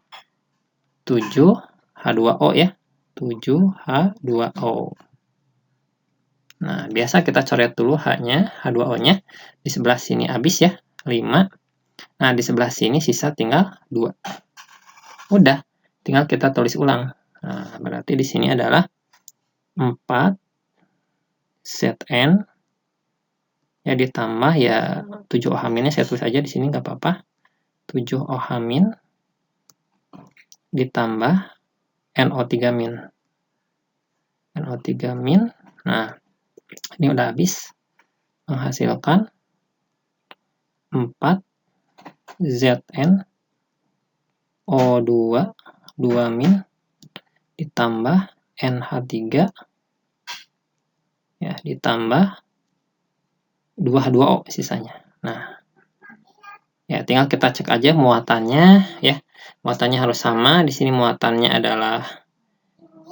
7H2O ya. 7H2O. Nah, biasa kita coret dulu H-nya, H2O-nya. Di sebelah sini habis ya, 5. Nah, di sebelah sini sisa tinggal 2. Udah, tinggal kita tulis ulang. Nah, berarti di sini adalah 4 Zn ya ditambah ya 7 OH-nya saya tulis aja di sini nggak apa-apa. 7 OH- ditambah NO3-. NO3-. Nah, ini udah habis menghasilkan 4 Zn O2 2- ditambah NH3 ya, ditambah 2O sisanya. Nah, ya tinggal kita cek aja muatannya ya. Muatannya harus sama. Di sini muatannya adalah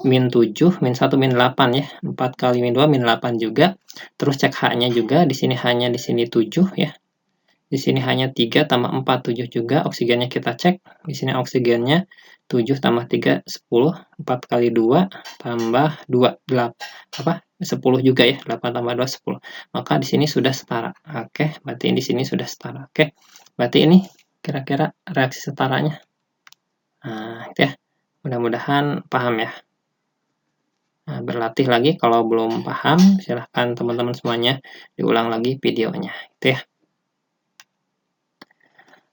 min 7, min 1, min 8 ya. 4 kali min 2, min 8 juga. Terus cek H-nya juga. Di sini hanya di sini 7 ya. Di sini hanya 3 tambah 4, 7 juga. Oksigennya kita cek. Di sini oksigennya 7 tambah 3, 10. 4 kali 2 tambah 2, 8. 10 juga ya. 8 tambah 2, 10. Maka di sini sudah setara. Oke, berarti di sini sudah setara. Oke, berarti ini kira-kira reaksi setaranya. Nah, itu ya. Mudah-mudahan paham ya. Nah, berlatih lagi kalau belum paham, silahkan teman-teman semuanya diulang lagi videonya. Itu ya.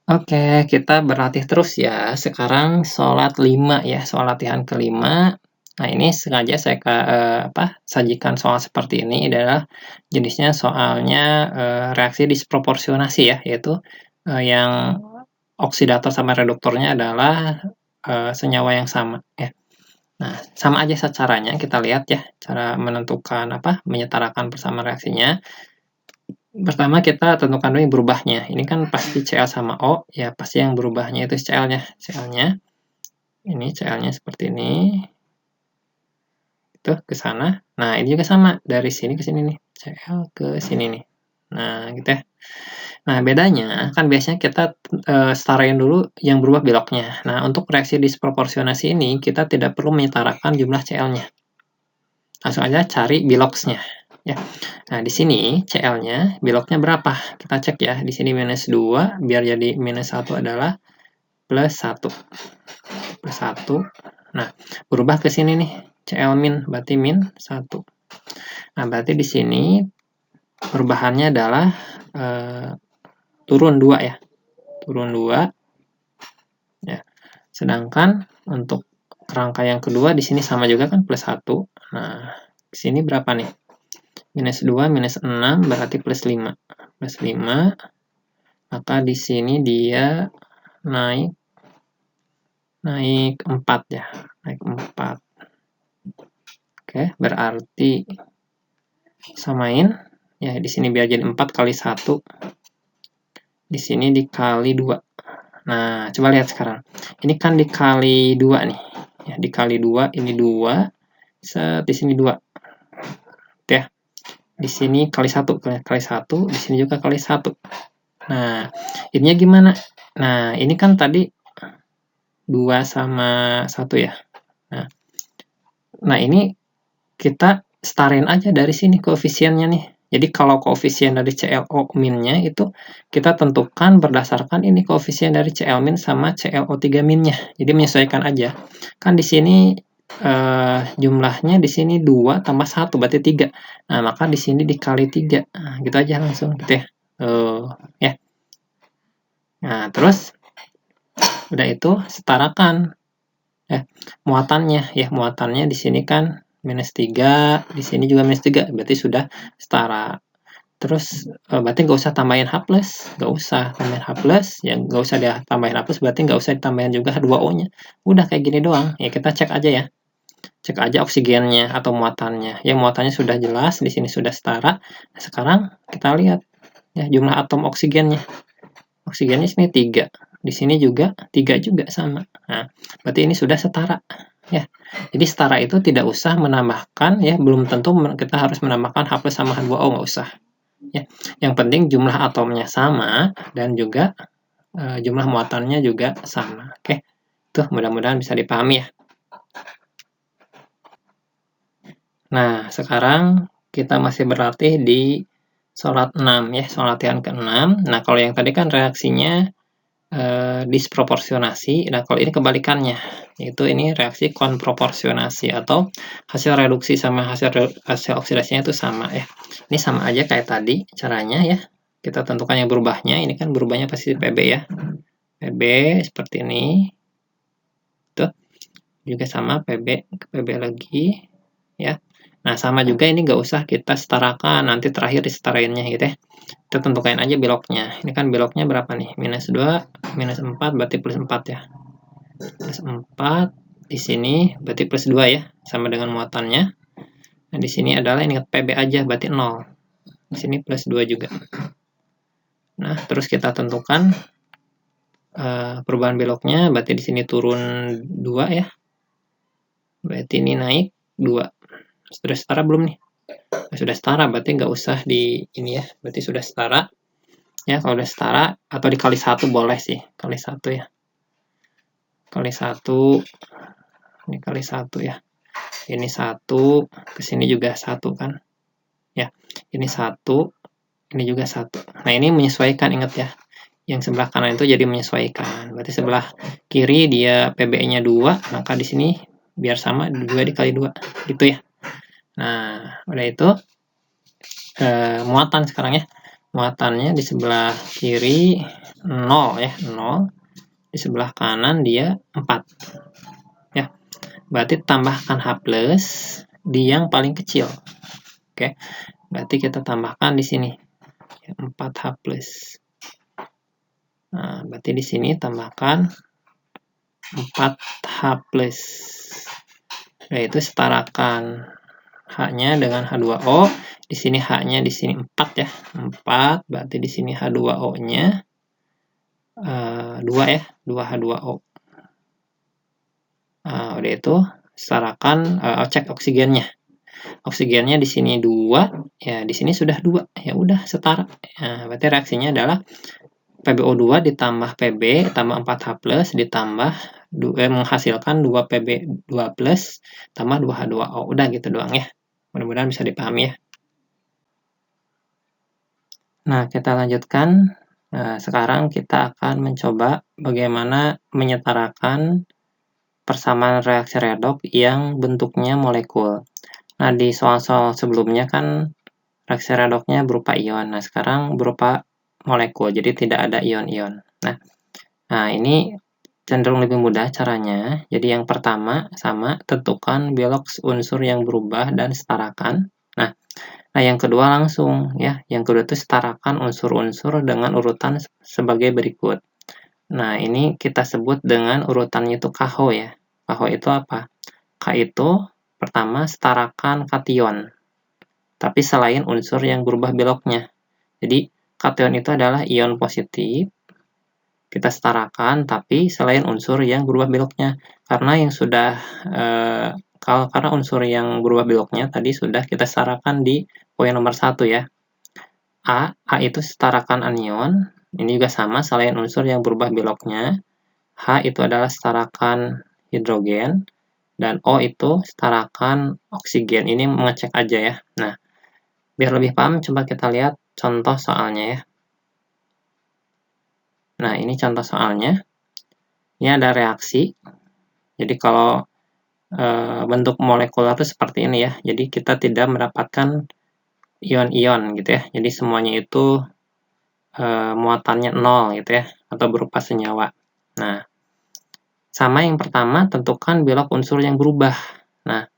Oke, kita berlatih terus ya. Sekarang sholat 5 ya, soal latihan kelima. Nah, ini sengaja saya sajikan soal seperti ini adalah jenisnya soalnya reaksi disproporsionasi ya, yaitu yang oksidator sama reduktornya adalah senyawa yang sama ya. Nah, sama aja caranya, kita lihat ya, cara menentukan menyetarakan persamaan reaksinya. Pertama kita tentukan dulu berubahnya. Ini kan pasti Cl sama O, ya pasti yang berubahnya itu Cl-nya. Cl-nya, ini Cl-nya seperti ini. Itu ke sana. Nah, ini juga sama. Dari sini ke sini nih. Cl ke sini nih. Nah, gitu ya. Nah, bedanya kan biasanya kita setarain dulu yang berubah beloknya. Nah, untuk reaksi disproporsionasi ini, kita tidak perlu menyetarakan jumlah Cl-nya. Langsung aja cari biloksnya. Ya. Nah, di sini Cl-nya, biloknya berapa? Kita cek ya. Di sini minus 2, biar jadi minus 1 adalah plus 1. Plus 1. Nah, berubah ke sini nih. Cl min, berarti min 1. Nah, berarti di sini perubahannya adalah turun 2 ya. Turun 2. Ya. Sedangkan untuk kerangka yang kedua, di sini sama juga kan, plus 1. Nah, di sini berapa nih? Minus 2, minus 6, berarti plus 5. Plus 5, maka di sini dia naik 4 ya. Naik 4. Oke, berarti samain. Ya, di sini biar jadi 4 kali 1. Di sini dikali 2. Nah, coba lihat sekarang. Ini kan dikali 2 nih. Ya, dikali 2, ini 2. Di sini 2. Ya. Di sini kali 1, kali 1, di sini juga kali 1. Nah, ininya gimana? Nah, ini kan tadi 2 sama 1 ya. Nah, ini kita setarain aja dari sini koefisiennya nih. Jadi kalau koefisien dari ClO minnya itu kita tentukan berdasarkan ini koefisien dari Cl min sama ClO3 minnya. Jadi menyesuaikan aja. Kan di sini jumlahnya di sini 2 tambah 1 berarti 3. Nah, maka di sini dikali 3. Nah, gitu aja langsung gitu ya. Ya. Nah, terus udah itu setarakan muatannya ya. Muatannya di sini kan minus 3, di sini juga minus 3, berarti sudah setara. Terus berarti nggak usah tambahin H+, nggak usah tambahin H+, ya nggak usah dia tambahin H+, berarti nggak usah ditambahin juga H2O-nya. Udah kayak gini doang. Ya kita cek aja ya. Cek aja oksigennya atau muatannya. Ya muatannya sudah jelas, di sini sudah setara. Nah, sekarang kita lihat ya jumlah atom oksigennya. Oksigennya sini 3. Di sini juga 3 juga sama. Nah, berarti ini sudah setara ya. Jadi setara itu tidak usah menambahkan ya, belum tentu kita harus menambahkan H+ sama H2O, nggak usah. Ya. Yang penting jumlah atomnya sama dan juga jumlah muatannya juga sama. Oke. Tuh, mudah-mudahan bisa dipahami ya. Nah, sekarang kita masih berlatih di sholat 6 ya, sholat latihan ke-6. Nah, kalau yang tadi kan reaksinya disproporsionasi. Nah, kalau ini kebalikannya, yaitu ini reaksi konproporsionasi atau hasil reduksi sama hasil oksidasinya itu sama ya. Ini sama aja kayak tadi caranya ya. Kita tentukan yang berubahnya. Ini kan berubahnya pasti PB ya. PB seperti ini. Tuh. Juga sama PB ke PB lagi ya. Nah, sama juga ini nggak usah kita setarakan, nanti terakhir disetarainnya gitu ya. Kita tentukan aja beloknya. Ini kan beloknya berapa nih? Minus 2, minus 4, berarti plus 4 ya. Plus 4, di sini berarti plus 2 ya, sama dengan muatannya. Nah, di sini adalah ingat PB aja, berarti 0. Di sini plus 2 juga. Nah, terus kita tentukan perubahan beloknya, berarti di sini turun 2 ya. Berarti ini naik 2. Sudah setara belum nih? Sudah setara, berarti nggak usah di ini ya, berarti sudah setara. Ya, kalau udah setara, atau dikali 1 boleh sih, kali 1 ya. Kali 1, ini kali 1 ya. Ini 1, kesini juga 1 kan. Ya, ini 1, ini juga 1. Nah, ini menyesuaikan, ingat ya. Yang sebelah kanan itu jadi menyesuaikan. Berarti sebelah kiri dia PB-nya 2, maka di sini biar sama 2 dikali 2. Gitu ya. Nah, udah itu muatan sekarang ya. Muatannya di sebelah kiri 0 ya, 0. Di sebelah kanan dia 4. Ya. Berarti tambahkan H plus di yang paling kecil. Oke. Berarti kita tambahkan di sini 4H plus. Nah, berarti di sini tambahkan 4H plus. Yaitu setarakan H-nya dengan H2O. Di sini H-nya di sini 4 ya. 4, berarti di sini H2O-nya 2 ya. 2H2O. Nah, udah itu setarakan cek oksigennya. Oksigennya di sini 2, ya di sini sudah 2. Ya udah setara. Nah, berarti reaksinya adalah PbO2 ditambah Pb tambah 4H+, ditambah menghasilkan 2Pb2+, tambah 2H2O. Udah gitu doang ya. Mudah-mudahan bisa dipahami ya. Nah, kita lanjutkan. Sekarang kita akan mencoba bagaimana menyetarakan persamaan reaksi redoks yang bentuknya molekul. Nah, di soal-soal sebelumnya kan reaksi redoksnya berupa ion. Nah, sekarang berupa molekul, jadi tidak ada ion-ion. Nah, ini cenderung lebih mudah caranya. Jadi yang pertama sama, tentukan biloks unsur yang berubah dan setarakan. Nah, yang kedua langsung ya. Yang kedua itu setarakan unsur-unsur dengan urutan sebagai berikut. Nah, ini kita sebut dengan urutannya itu KHO ya. KHO itu apa? K itu pertama setarakan kation. Tapi selain unsur yang berubah beloknya. Jadi, kation itu adalah ion positif. Kita setarakan, tapi selain unsur yang berubah beloknya. Karena yang sudah karena unsur yang berubah beloknya tadi sudah kita setarakan di poin nomor 1 ya. A itu setarakan anion. Ini juga sama, selain unsur yang berubah beloknya. H itu adalah setarakan hidrogen. Dan O itu setarakan oksigen. Ini mengecek aja ya. Nah, biar lebih paham, coba kita lihat contoh soalnya ya. Nah, ini contoh soalnya. Ini ada reaksi. Jadi kalau bentuk molekuler itu seperti ini ya. Jadi kita tidak mendapatkan ion-ion gitu ya. Jadi semuanya itu muatannya 0 gitu ya. Atau berupa senyawa. Nah, sama yang pertama, tentukan bilok unsur yang berubah. Nah,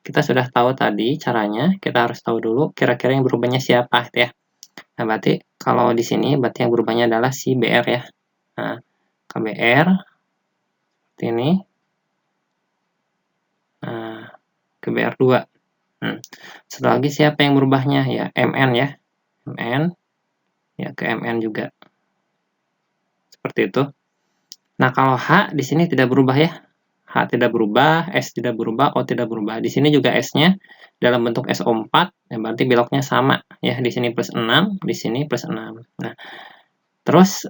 kita sudah tahu tadi caranya. Kita harus tahu dulu kira-kira yang berubahnya siapa gitu ya. Nah, berarti kalau di sini berarti yang berubahnya adalah si Br ya. Nah, KBr seperti ini. Nah, ke BR2. Setelah lagi siapa yang berubahnya? Ya, Mn ya. Mn. Ya, ke Mn juga. Seperti itu. Nah, kalau H di sini tidak berubah ya. H tidak berubah, S tidak berubah, O tidak berubah. Di sini juga S-nya dalam bentuk SO4, ya berarti beloknya sama ya. Di sini plus 6, di sini plus 6. Nah, terus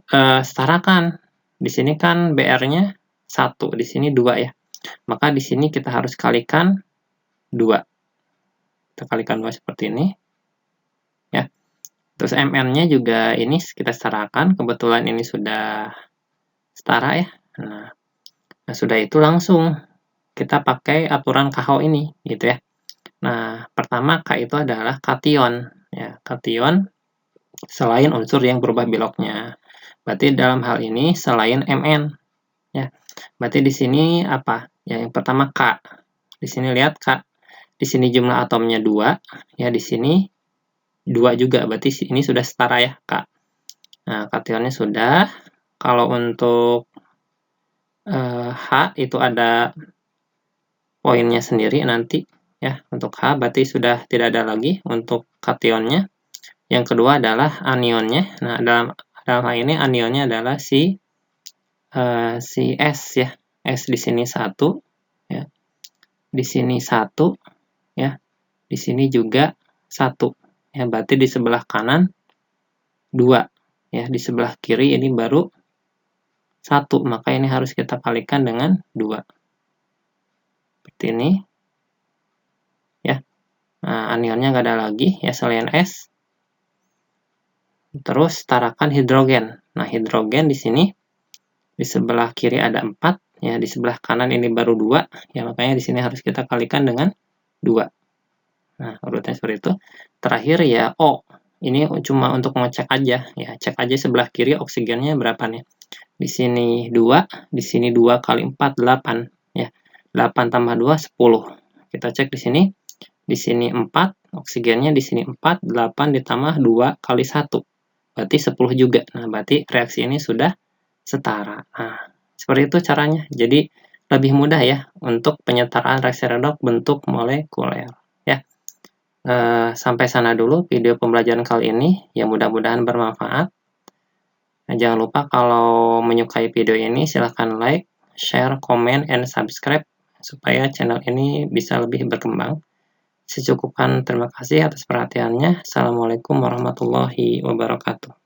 setarakan. Di sini kan BR-nya 1, di sini 2 ya. Maka di sini kita harus kalikan 2. Kita kalikan 2 seperti ini. Ya. Terus Mn-nya juga ini kita setarakan. Kebetulan ini sudah setara ya. Nah, sudah itu langsung kita pakai aturan KHO ini gitu ya. Nah, pertama K itu adalah kation ya, kation selain unsur yang berubah beloknya. Berarti dalam hal ini selain Mn ya. Berarti di sini apa? Ya, yang pertama K. Di sini lihat K. Di sini jumlah atomnya 2, ya di sini 2 juga. Berarti ini sudah setara ya, K. Nah, kationnya sudah. Kalau untuk H itu ada poinnya sendiri nanti ya. Untuk H berarti sudah tidak ada lagi untuk kationnya. Yang kedua adalah anionnya. Nah, dalam hal ini anionnya adalah si S ya. S di sini 1 ya. Di sini 1 ya. Di sini juga 1 ya. Berarti di sebelah kanan 2 ya. Di sebelah kiri ini baru 1, maka ini harus kita kalikan dengan 2. Seperti ini. Ya. Nah, anionnya nggak ada lagi ya selain S. Terus tarakan hidrogen. Nah, hidrogen di sini di sebelah kiri ada 4 ya, di sebelah kanan ini baru 2 ya, makanya di sini harus kita kalikan dengan 2. Nah, urutnya seperti itu. Terakhir ya O. Ini cuma untuk ngecek aja ya, cek aja sebelah kiri oksigennya berapa nih. Di sini 2, di sini 2 kali 4 8 ya. 8 tambah 2 10. Kita cek di sini. Di sini 4, oksigennya di sini 4, 8 ditambah 2 kali 1. Berarti 10 juga. Nah, berarti reaksi ini sudah setara. Nah, seperti itu caranya. Jadi, lebih mudah ya untuk penyetaraan reaksi redoks bentuk molekuler. Ya. Sampai sana dulu video pembelajaran kali ini. Ya, mudah-mudahan bermanfaat. Nah, jangan lupa kalau menyukai video ini, silahkan like, share, comment, and subscribe supaya channel ini bisa lebih berkembang. Secukupkan, terima kasih atas perhatiannya. Assalamualaikum warahmatullahi wabarakatuh.